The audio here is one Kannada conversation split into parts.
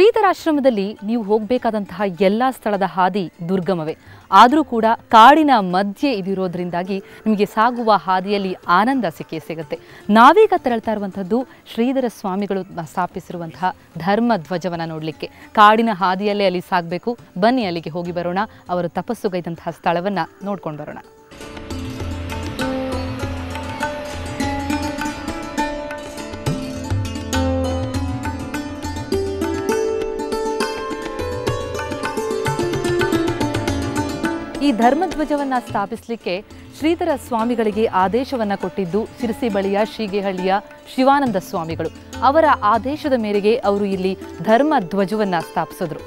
ಶ್ರೀಧರಾಶ್ರಮದಲ್ಲಿ ನೀವು ಹೋಗಬೇಕಾದಂತಹ ಎಲ್ಲ ಸ್ಥಳದ ಹಾದಿ ದುರ್ಗಮವೇ. ಆದರೂ ಕೂಡ ಕಾಡಿನ ಮಧ್ಯೆ ಇದಿರೋದ್ರಿಂದಾಗಿ ನಿಮಗೆ ಸಾಗುವ ಹಾದಿಯಲ್ಲಿ ಆನಂದ ಸಿಗುತ್ತೆ. ನಾವೀಗ ತೆರಳ್ತಾ ಇರುವಂಥದ್ದು ಶ್ರೀಧರ ಸ್ವಾಮಿಗಳು ಸ್ಥಾಪಿಸಿರುವಂತಹ ಧರ್ಮ ಧ್ವಜವನ್ನು ನೋಡಲಿಕ್ಕೆ. ಕಾಡಿನ ಹಾದಿಯಲ್ಲೇ ಅಲ್ಲಿ ಸಾಗಬೇಕು. ಬನ್ನಿ ಅಲ್ಲಿಗೆ ಹೋಗಿ ಬರೋಣ. ಅವರು ತಪಸ್ಸುಗೈದಂತಹ ಸ್ಥಳವನ್ನು ನೋಡ್ಕೊಂಡು ಬರೋಣ. ಈ ಧರ್ಮಧ್ವಜವನ್ನು ಸ್ಥಾಪಿಸಲಿಕ್ಕೆ ಶ್ರೀಧರ ಸ್ವಾಮಿಗಳಿಗೆ ಆದೇಶವನ್ನು ಕೊಟ್ಟಿದ್ದು ಶಿರಸಿ ಬಳಿಯ ಶೀಗೆಹಳ್ಳಿಯ ಶಿವಾನಂದ ಸ್ವಾಮಿಗಳು. ಅವರ ಆದೇಶದ ಮೇರೆಗೆ ಅವರು ಇಲ್ಲಿ ಧರ್ಮಧ್ವಜವನ್ನು ಸ್ಥಾಪಿಸಿದ್ರು.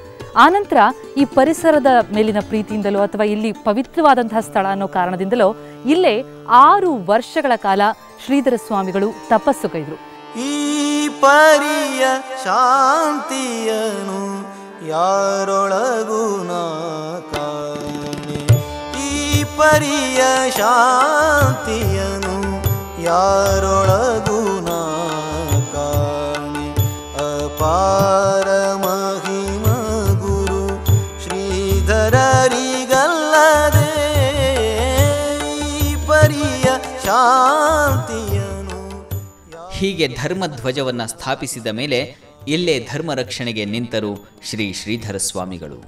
ಆನಂತರ ಈ ಪರಿಸರದ ಮೇಲಿನ ಪ್ರೀತಿಯಿಂದಲೋ ಅಥವಾ ಇಲ್ಲಿ ಪವಿತ್ರವಾದಂತಹ ಸ್ಥಳ ಅನ್ನೋ ಕಾರಣದಿಂದಲೋ ಇಲ್ಲೇ 6 ವರ್ಷಗಳ ಕಾಲ ಶ್ರೀಧರ ಸ್ವಾಮಿಗಳು ತಪಸ್ಸುಗೈದ್ರು. ಈ ಪರಿಯ ಶಾಂತಿಯನು ಯಾರೊಳಗೂ ಪರಿಯ ಶಾಂತಿಯನು ಯಾರೊಳಗೂ ಕಾಣೆ ಅಪಾರ ಮಹಿಮ ಗುರು ಶ್ರೀಧರರಿಗಲ್ಲದೆ ಈ ಪರಿಯ ಶಾಂತಿಯನು. ಹೀಗೆ ಧರ್ಮಧ್ವಜವನ್ನು ಸ್ಥಾಪಿಸಿದ ಮೇಲೆ ಇಲ್ಲೇ ಧರ್ಮ ರಕ್ಷಣೆಗೆ ನಿಂತರು ಶ್ರೀ ಶ್ರೀಧರ ಸ್ವಾಮಿಗಳು.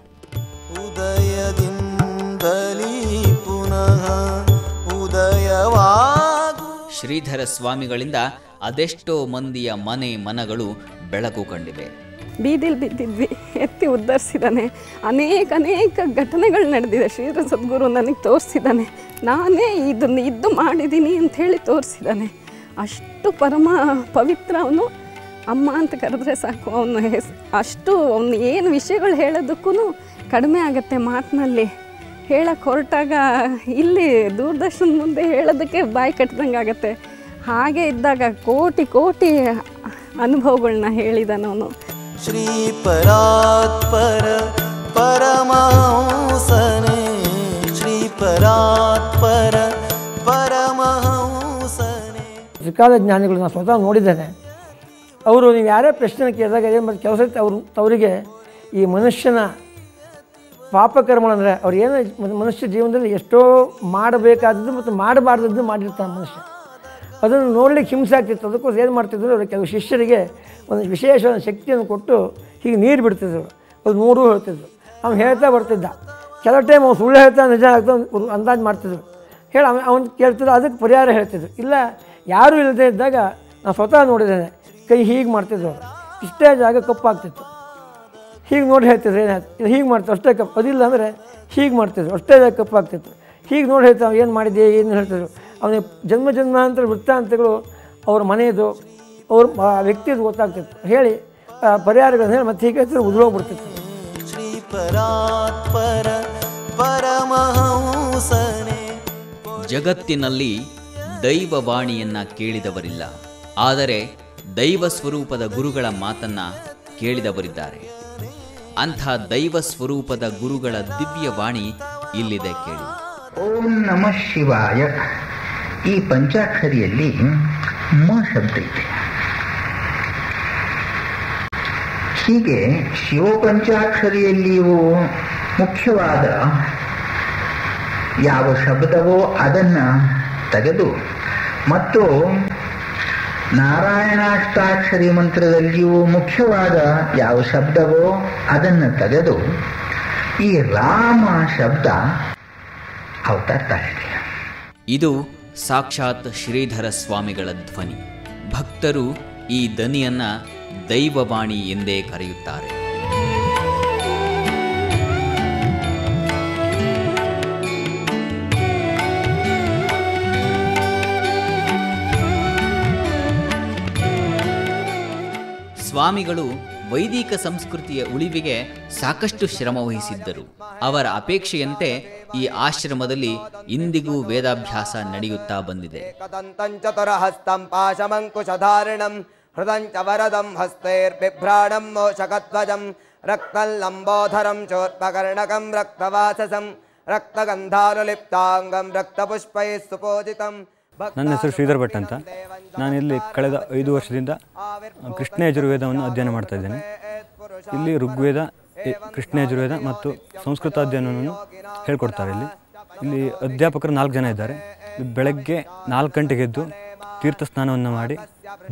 ಶ್ರೀಧರ ಸ್ವಾಮಿಗಳಿಂದ ಅದೆಷ್ಟೋ ಮಂದಿಯ ಮನೆ ಮನಗಳು ಬೆಳಕು ಕಂಡಿವೆ. ಬೀದಿಲಿ ಬಿದ್ದಿದ್ವಿ, ಎತ್ತಿ ಉದ್ಧರಿಸಿದ್ದಾನೆ. ಅನೇಕ ಘಟನೆಗಳು ನಡೆದಿದೆ. ಶ್ರೀಧರ ಸದ್ಗುರು ನನಗೆ ತೋರಿಸಿದ್ದಾನೆ. ನಾನೇ ಇದನ್ನು ಇದ್ದು ಮಾಡಿದ್ದೀನಿ ಅಂಥೇಳಿ ತೋರಿಸಿದ್ದಾನೆ. ಅಷ್ಟು ಪರಮ ಪವಿತ್ರ ಅವನು. ಅಮ್ಮ ಅಂತ ಕರೆದ್ರೆ ಸಾಕು, ಅವನು ಅಷ್ಟು ಅವನು ಏನು ವಿಷಯಗಳು ಹೇಳೋದಕ್ಕೂ ಕಡಿಮೆ ಆಗುತ್ತೆ. ಮಾತಿನಲ್ಲಿ ಹೇಳಕ್ಕೆ ಹೊರಟಾಗ ಇಲ್ಲಿ ದೂರದರ್ಶನ ಮುಂದೆ ಹೇಳೋದಕ್ಕೆ ಬಾಯಿ ಕಟ್ಟಿದಂಗೆ ಆಗುತ್ತೆ. ಹಾಗೆ ಇದ್ದಾಗ ಕೋಟಿ ಅನುಭವಗಳನ್ನ ಹೇಳಿದನವನು. ಶ್ರೀ ಪರಾತ್ಪರ ಪರಮಹಂಸನೇ, ಶ್ರೀ ಪರಾತ್ಪರ ಪರಮಹಂಸನೇ. ತ್ರಿಕಾಲ ಜ್ಞಾನಿಗಳು ನಾನು ಸ್ವತಃ ನೋಡಿದ್ದೇನೆ. ಅವರು ನೀವು ಯಾರೇ ಪ್ರಶ್ನೆ ಕೇಳಿದಾಗ ಮತ್ತು ಕೆಲಸ ಅವರಿಗೆ ಈ ಮನುಷ್ಯನ ಪಾಪಕರ್ಮಗಳಂದರೆ ಅವ್ರು ಏನು ಮನುಷ್ಯ ಜೀವನದಲ್ಲಿ ಎಷ್ಟೋ ಮಾಡಬೇಕಾದದ್ದು ಮತ್ತು ಮಾಡಬಾರ್ದದ್ದು ಮಾಡಿರ್ತಾನೆ ಮನುಷ್ಯ. ಅದನ್ನು ನೋಡಲಿಕ್ಕೆ ಹಿಂಸೆ ಆಗ್ತಿತ್ತು. ಅದಕ್ಕೋಸ್ಕರ ಏನು ಮಾಡ್ತಿದ್ರು, ಅವರು ಕೆಲವು ಶಿಷ್ಯರಿಗೆ ಒಂದು ವಿಶೇಷವಾದ ಶಕ್ತಿಯನ್ನು ಕೊಟ್ಟು ಹೀಗೆ ನೀರು ಬಿಡ್ತಿದ್ರು. ಅದು ನೋಡು ಹೇಳ್ತಿದ್ರು. ಅವ್ನು ಹೇಳ್ತಾ ಬರ್ತಿದ್ದ. ಕೆಲವು ಟೈಮ್ ಅವ್ನು ಸುಳ್ಳು ಹೇಳ್ತಾ ನಿಜ ಆಗ್ತಾ ಅಂದಾಜು ಮಾಡ್ತಿದ್ರು. ಹೇಳಿ ಅವನು ಕೇಳ್ತಿದ್ರು, ಅದಕ್ಕೆ ಪರಿಹಾರ ಹೇಳ್ತಿದ್ರು. ಇಲ್ಲ ಯಾರೂ ಇಲ್ಲದೆ ಇದ್ದಾಗ ನಾನು ಸ್ವತಃ ನೋಡಿದ್ದೇನೆ. ಕೈ ಹೀಗೆ ಮಾಡ್ತಿದ್ರು. ಇಷ್ಟೇ ಜಾಗ ಕಪ್ಪಾಗ್ತಿತ್ತು. ಹೀಗೆ ನೋಡಿ ಹೇಳ್ತಿದ್ರು, ಏನಾಯ್ತು ಇದು ಹೀಗೆ ಮಾಡ್ತಿದ್ರು ಅಷ್ಟೇ ಕಪ್ಪು. ಅದಿಲ್ಲ ಅಂದರೆ ಹೀಗೆ ಮಾಡ್ತಿದ್ರು ಅಷ್ಟೇ ಜಾಗ ಕಪ್ಪಾಗ್ತಿತ್ತು. ಹೀಗೆ ನೋಡಿ ಹೇಳ್ತಾವೆ ಏನು ಮಾಡಿದೆ ಏನು ಹೇಳ್ತಿದ್ರು. ಅವನಿಗೆ ಜನ್ಮಾಂತರ ವೃತ್ತಾಂತಗಳು ಅವ್ರ ಮನೆಯದು ಅವ್ರ ವ್ಯಕ್ತಿಯದು ಗೊತ್ತಾಗ್ತಿತ್ತು. ಹೇಳಿ ಪರಿಹಾರಗಳನ್ನು ಹೇಳಿ ಮತ್ತೆ ಹೀಗೆ ಹೇಳ್ತಿದ್ರು ಉದುರೋಗ್ಬಿಡ್ತಿತ್ತು. ಶ್ರೀ ಪರಾತ್ಪರ ಪರಮಹಂಸನೇ. ಜಗತ್ತಿನಲ್ಲಿ ದೈವವಾಣಿಯನ್ನು ಕೇಳಿದವರಿಲ್ಲ, ಆದರೆ ದೈವ ಸ್ವರೂಪದ ಗುರುಗಳ ಮಾತನ್ನು ಕೇಳಿದವರಿದ್ದಾರೆ. ಅಂಥ ದೈವ ಸ್ವರೂಪದ ಗುರುಗಳ ದಿವ್ಯವಾಣಿ ಇಲ್ಲಿದೆ, ಕೇಳಿ. ಓಂ ನಮಃ ಶಿವಾಯ. ಈ ಪಂಚಾಕ್ಷರಿಯಲ್ಲಿ ಮ ಶಬ್ದ ಇದೆ. ಹೀಗೆ ಶಿವ ಪಂಚಾಕ್ಷರಿಯಲ್ಲಿಯೂ ಮುಖ್ಯವಾದ ಯಾವ ಶಬ್ದವೋ ಅದನ್ನು ತೆಗೆದು ಮತ್ತು ನಾರಾಯಣಾಷ್ಟಾಕ್ಷರಿ ಮಂತ್ರದಲ್ಲಿಯೂ ಮುಖ್ಯವಾದ ಯಾವ ಶಬ್ದವೋ ಅದನ್ನು ತೆಗೆದು ಈ ರಾಮ ಶಬ್ದ ಅವತರ್ತಾ ಇದೆ. ಇದು ಸಾಕ್ಷಾತ್ ಶ್ರೀಧರ ಸ್ವಾಮಿಗಳ ಧ್ವನಿ. ಭಕ್ತರು ಈ ದನಿಯನ್ನ ದೈವವಾಣಿ ಎಂದೇ ಕರೆಯುತ್ತಾರೆ. ಸ್ವಾಮಿಗಳು ವೈದಿಕ ಸಂಸ್ಕೃತಿಯ ಉಳಿವಿಗೆ ಸಾಕಷ್ಟು ಶ್ರಮ ವಹಿಸಿದ್ದರು. ಅವರ ಅಪೇಕ್ಷೆಯಂತೆ ಈ ಆಶ್ರಮದಲ್ಲಿ ಇಂದಿಗೂ ವೇದಾಭ್ಯಾಸ ನಡೆಯುತ್ತಾ ಬಂದಿದೆ. ಚತುರಹಸ್ತಂ ಪಾಶಮಂಕುಶಧಾರಿಣಂ ಹೃದಂಚ ವರದಂ ಹಸ್ತೈರ್ಬಿಭ್ರಾಣಂ ಮೋಷಕಧ್ವಜಂ ರಕ್ತಲ್ಲಂಬೋಧರಂ ಚೋರ್ಪಕರ್ಣಕಂ ರಕ್ತವಾಸಸಂ ರಕ್ತಗಂಧಾನುಲಿಪ್ತಾಂಗಂ ರಕ್ತಪುಷ್ಪೈ ಸುಪೂಜಿತಂ. ನನ್ನ ಹೆಸರು ಶ್ರೀಧರ್ ಭಟ್ ಅಂತ. ನಾನಿಲ್ಲಿ ಕಳೆದ 5 ವರ್ಷದಿಂದ ಕೃಷ್ಣ ಯಜುರ್ವೇದವನ್ನು ಅಧ್ಯಯನ ಮಾಡ್ತಾ ಇದ್ದೇನೆ. ಇಲ್ಲಿ ಋಗ್ವೇದ, ಕೃಷ್ಣ ಯಜುರ್ವೇದ ಮತ್ತು ಸಂಸ್ಕೃತ ಅಧ್ಯಯನವನ್ನು ಹೇಳ್ಕೊಡ್ತಾರೆ. ಇಲ್ಲಿ ಅಧ್ಯಾಪಕರು 4 ಜನ ಇದ್ದಾರೆ. ಬೆಳಗ್ಗೆ 4 ಗಂಟೆಗೆ ಎದ್ದು ತೀರ್ಥ ಸ್ನಾನವನ್ನು ಮಾಡಿ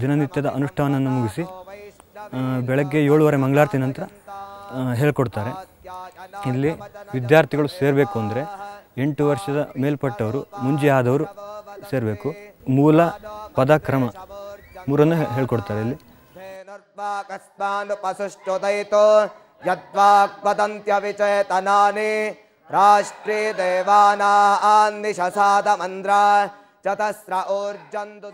ದಿನನಿತ್ಯದ ಅನುಷ್ಠಾನವನ್ನು ಮುಗಿಸಿ ಬೆಳಗ್ಗೆ 7:30 ಮಂಗಳಾರತಿ ನಂತರ ಹೇಳ್ಕೊಡ್ತಾರೆ. ಇಲ್ಲಿ ವಿದ್ಯಾರ್ಥಿಗಳು ಸೇರಬೇಕು ಅಂದರೆ 8 ವರ್ಷದ ಮೇಲ್ಪಟ್ಟವರು, ಮುಂಜಿ ಆದವರು ಸೇರಬೇಕು. ಮೂಲ, ಪದ, ಕ್ರಮ 3 ಹೇಳ್ಕೊಡ್ತಾರೆ. ಇಲ್ಲಿ ರಾಷ್ಟ್ರೀ ದೇವಾನಾಂ ನಿಶಸಾದ ಮಂದ್ರ ಚತಸ್ರ ಊರ್ಜಂದು